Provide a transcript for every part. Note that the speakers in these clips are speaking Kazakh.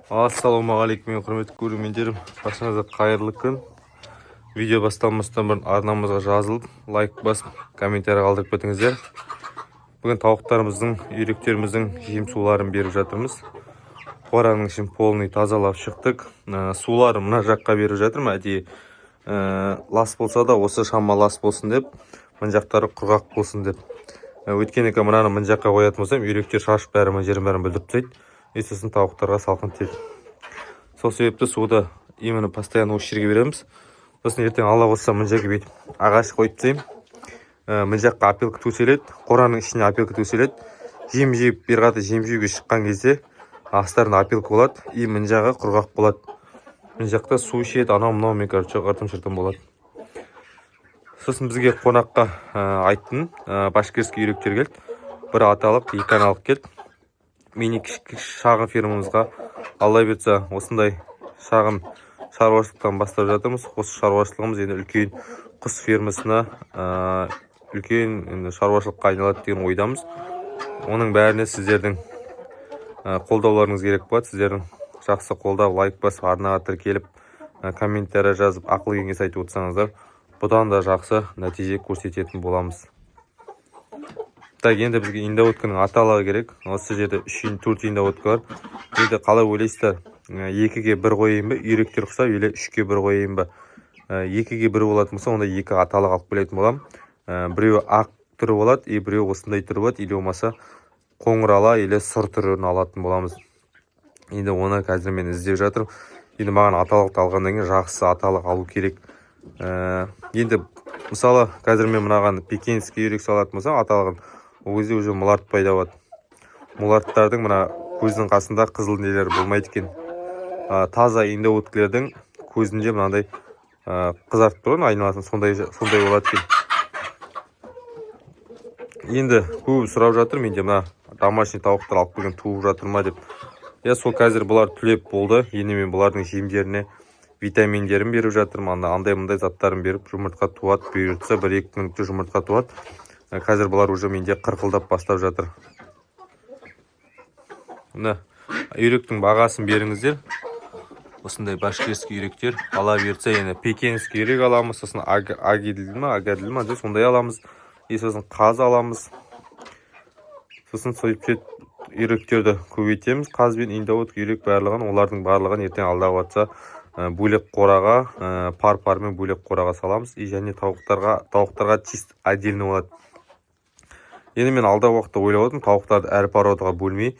Ассалаумағалейкум, құрметті көрермендерім. Баршаңызға қайырлы күн. Видео басталмастан бұрын арнамызға жазылып, лайк басып, комментарий қалдырып кетіңіздер. Бүгін тауықтарымыздың, үйректеріміздің жем суларын беріп жатырмыз. Қораның ішін полный тазалап шықтық. Сулары мына жаққа беріп жатырмын. Әдейі лас болса да осы шама лас болсын деп, мына жақтары құрғақ болсын деп. Өйткені мынаны мына жаққа қоятын болсам, үйректер шашып бәрі жерін бәрін бүлдіріп тастайды. Сосын тауықтарға салқын тиеді. Сол себепті суды именно постоянно осы жерге береміз. Сосын ертең алла болса мына жерге бүйтіп ағаш қойып тастаймын. Мына жаққа опилка төселеді, қораның ішіне опилка төселеді. Жем жеп бері қарата жем жеуге шыққан кезде астарында опилка болады, и мына жағы құрғақ болады. Мына жақта су ішеді, анау-мынау мен короче қыртым-шыртым болады. Сосын бізге қонаққа айттым, башкирский үйректер келді. Бір аталық, екі аналық келді. Мені шағын фермамызға алла берсе осындай шағын шаруашылықтан бастап жатырмыз. Осы шаруашылығымыз енді үлкен құс фермасына, үлкен шаруашылыққа айналады деген ойдамыз. Оның бәріне сіздердің қолдауларыңыз керек болады. Сіздердің жақсы қолдау, лайк басып, арнаға тіркеліп, комментарий жазып, ақыл кеңес айтып отырсаңыздар, бұдан да жақсы нәтиже көрсететін боламыз. Так, енді бізге индоутканың аталығы керек. Осы жерде 3-4 индоутка бар. Енді қалай ойлайсыздар? 2-ге 1 қойайын ба? Үйректер құсап, или 3-ге 1 қойайын ба? 2-ге 1 болатын болса, онда 2 аталық алып келетін болам. Біреуі ақ түрі болады, и біреуі осындай түрі болады, или болмаса қоңырала, или сұр түрін алатын боламыз. Енді оны қазір мен іздеп жатырмын. Енді маған аталықты алғаннан кейін жақсы аталық алу керек. Енді мысалы, қазір мен мынаған пекинский үйрек салатын болсам, аталығын ол кезде уже мұларт пайда болады. Мұларттардың мына көздің қасында қызыл нелер болмайды екен. Таза индоуткілердің көзінде мынандай қызартып тұрған айналасын сондай болады екен. Енді көп сұрап жатыр, менде мына домашний тауықтар алып келген туып жатыр ма деп. Сол қазір бұлар түлеп болды. Енді мен бұлардың жемдеріне витаминдерін беріп жатырмын. Андай-мындай заттарын беріп, жұмыртқа туады. Бұйыртса 1-2 күнде жұмыртқа туады. Қазір бұлар уже менде қырқылдап бастап жатыр. Мына үйректің бағасын беріңіздер. Осындай башкирский үйректер. Ала берсе, енді пекинский үйрек аламыз, сосын агадил ма, сондай аламыз. Сосын қаз аламыз. Сосын сөйтіп үйректерді көбейтеміз. Қаз бен индоутк үйрек барлығын, олардың барлығын ертең алдағы уақытта бөлек қораға, пар-пармен бөлек қораға саламыз. Және тауықтарға чист отдельно болады. Енді мен алдағы уақытта ойлап отырмын, тауықтарды әр породаға бөлмей,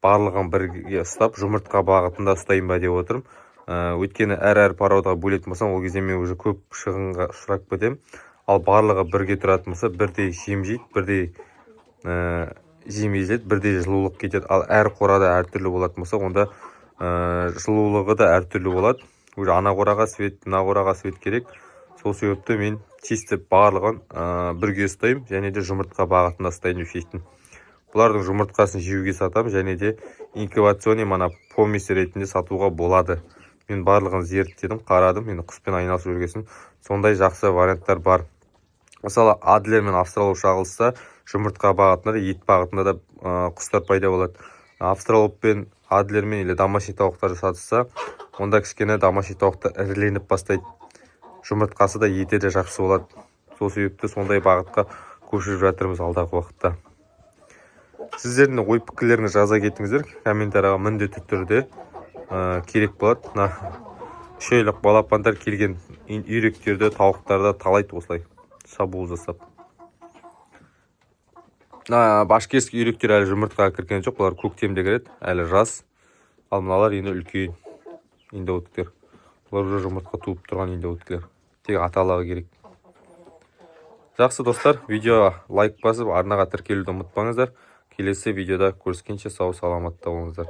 барлығын бірге ұстап, жұмыртқа бағытында ұстайын ба деп отырмын. Өйткені әр породаға бөлетін болсам, ол кезде мен уже көп шығынға ұшырап кетемін. Ал барлығы бірге тұратын болса, бірдей жем жейді, бірдей жем езеді, бірдей жылулық кетеді. Ал әр қорада әртүрлі болатын болса, онда жылулығы да әртүрлі болады. Уже ана қораға свет, мына қораға свет керек. Сол себепті мен чисті барлығын бірге ұстаймын, және де жұмыртқа бағытында ұстайын деп шештім. Бұлардың жұмыртқасын жеуге сатамын, және де инкубационный помесь ретінде сатуға болады. Мен барлығын зерттедім, қарадым, енді құспен айналысып жүргесін. Сондай жақсы варианттар бар. Мысалы, адлер мен австралоп шағылса, жұмыртқа бағытында да, ет бағытында да құстар пайда болады. Австралоп пен адлер мен или домашний тауықтарды сатылса, онда кішкене домашний тауықтар іріленіп бастайды. Жұмыртқасы да еті де жақсы болады. Сол себепті сондай бағытқа көшіріп жатырмыз алдағы уақытта. Сіздердің ой пікірлеріңізді жаза кетіңіздер. Комментарияға міндетті түрде керек болады. 3 айлық балапандар келген үйректерді, тауықтарды талайды осылай шабуыл жасап. Башкирский үйректер әлі жұмыртқаға кірген жоқ. Бұлар көктемде кіреді, әлі жас. Ал мыналар енді үлкен индоуткілер. Бұлар уже жұмыртқа туып тұрған индоуткілер. Тек аталығы керек. Жақсы достар, видеоға лайк басып, арнаға тіркелуді ұмытпаңыздар. Келесі видеода көріскенше сау саламатта болыңыздар.